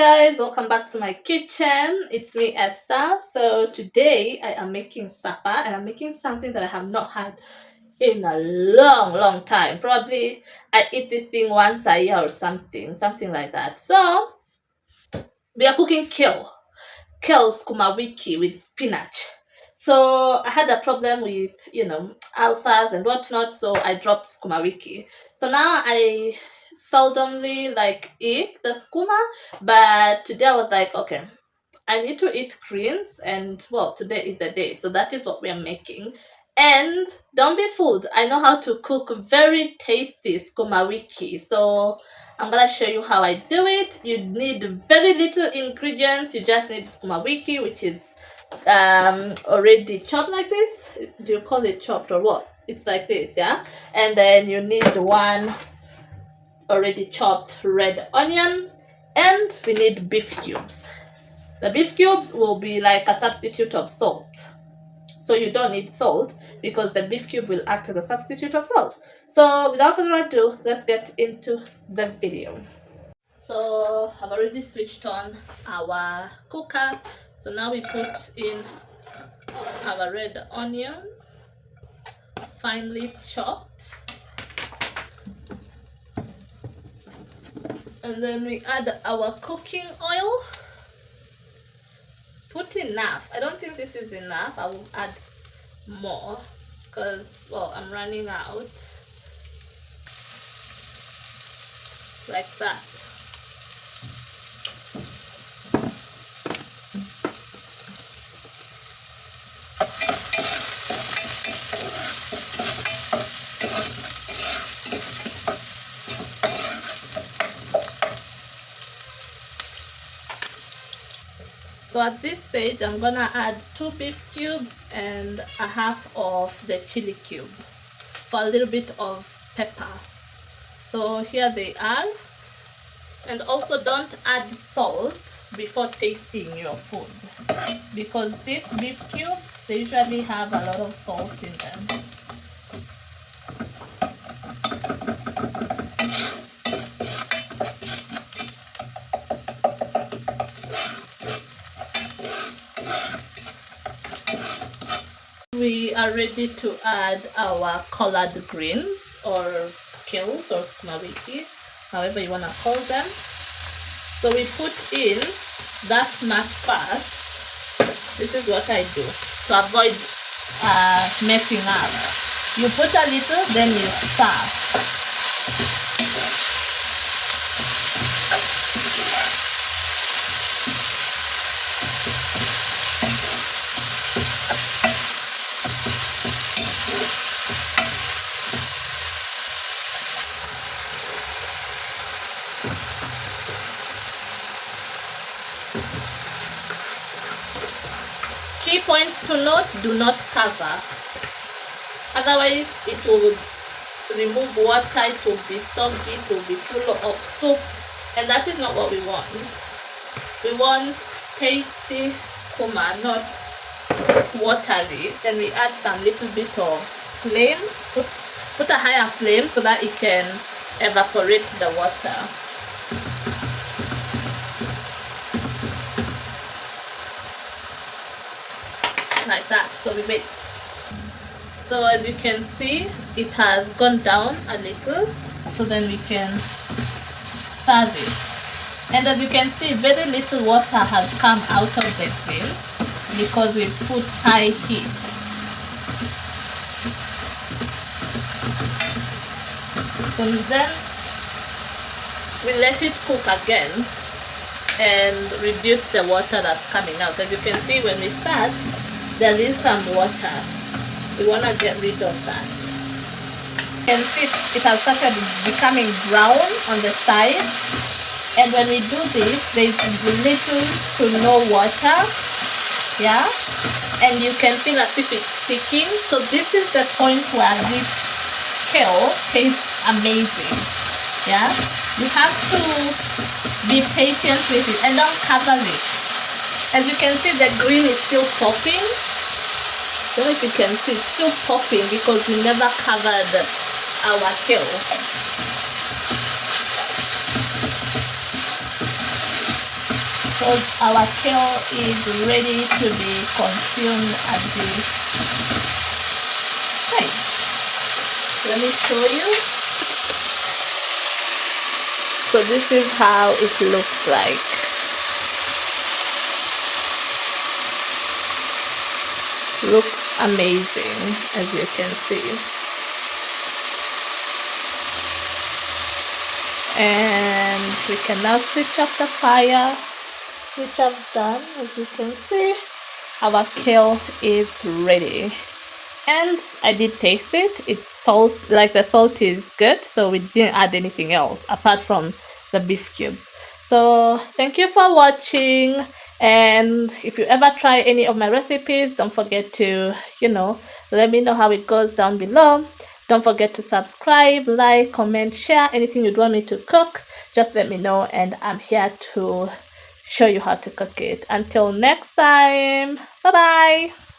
guys, welcome back to my kitchen. It's me, Esther. So today I am making supper and I'm making something that I have not had in a long time. Probably I eat this thing once a year or something like that. So we are cooking kale skuma wiki with spinach. So I had a problem with ulcers and whatnot, so I dropped skuma wiki. So now I seldomly eat the skuma, but today I was like, okay, I need to eat greens, and well, today is the day, so that is what we are making. And don't be fooled, I know how to cook very tasty skuma wiki, so I'm gonna show you how I do it. You need very little ingredients. You just need skuma wiki, which is already chopped like this. Do you call it chopped or what? It's like this, yeah. And then you need one already chopped red onion, and we need beef cubes. The beef cubes will be like a substitute of salt. So you don't need salt because the beef cube will act as a substitute of salt. So without further ado, let's get into the video. So I've already switched on our cooker. So now we put in our red onion, finely chopped. And then we add our cooking oil. Put enough. I don't think this is enough. I will add more because, well, I'm running out. Like that. So at this stage, I'm gonna add 2 beef cubes and a half of the chili cube for a little bit of pepper. So here they are. And also don't add salt before tasting your food, because these beef cubes, they usually have a lot of salt in them. We are ready to add our collard greens or kales or skuma wiki, however you want to call them. So we put in that much first. This is what I do to avoid messing up. You put a little, then you stir. Key point to note, do not cover, otherwise it will remove water, it will be soggy, it will be full of soup, and that is not what we want. We want tasty skuma, not watery. Then we add some little bit of flame, put a higher flame so that it can evaporate the water. Like that. So we wait. So as you can see, it has gone down a little, so then we can serve it. And as you can see, very little water has come out of the grill because we put high heat. So then we let it cook again and reduce the water that's coming out. As you can see, when we start, there is some water. We want to get rid of that. You can see it has started becoming brown on the side. And when we do this, there's little to no water. Yeah? And you can feel as if it's sticking. So this is the point where this kale tastes amazing. Yeah? You have to be patient with it and don't cover it. As you can see, the green is still popping. I don't know if you can see, it's still popping because we never covered our kale. because our kale is ready to be consumed at this time. Let me show you. So this is how it looks like. Looks amazing, as you can see. And we can now switch off the fire, which I've done. As you can see, our kale is ready. And I did taste it. It's salt, like the salt is good, so we didn't add anything else apart from the beef cubes. So thank you for watching, and if you ever try any of my recipes, don't forget to let me know how it goes down below. Don't forget to subscribe, like, comment, share. Anything you'd want me to cook, just let me know, and I'm here to show you how to cook it. Until next time, bye bye.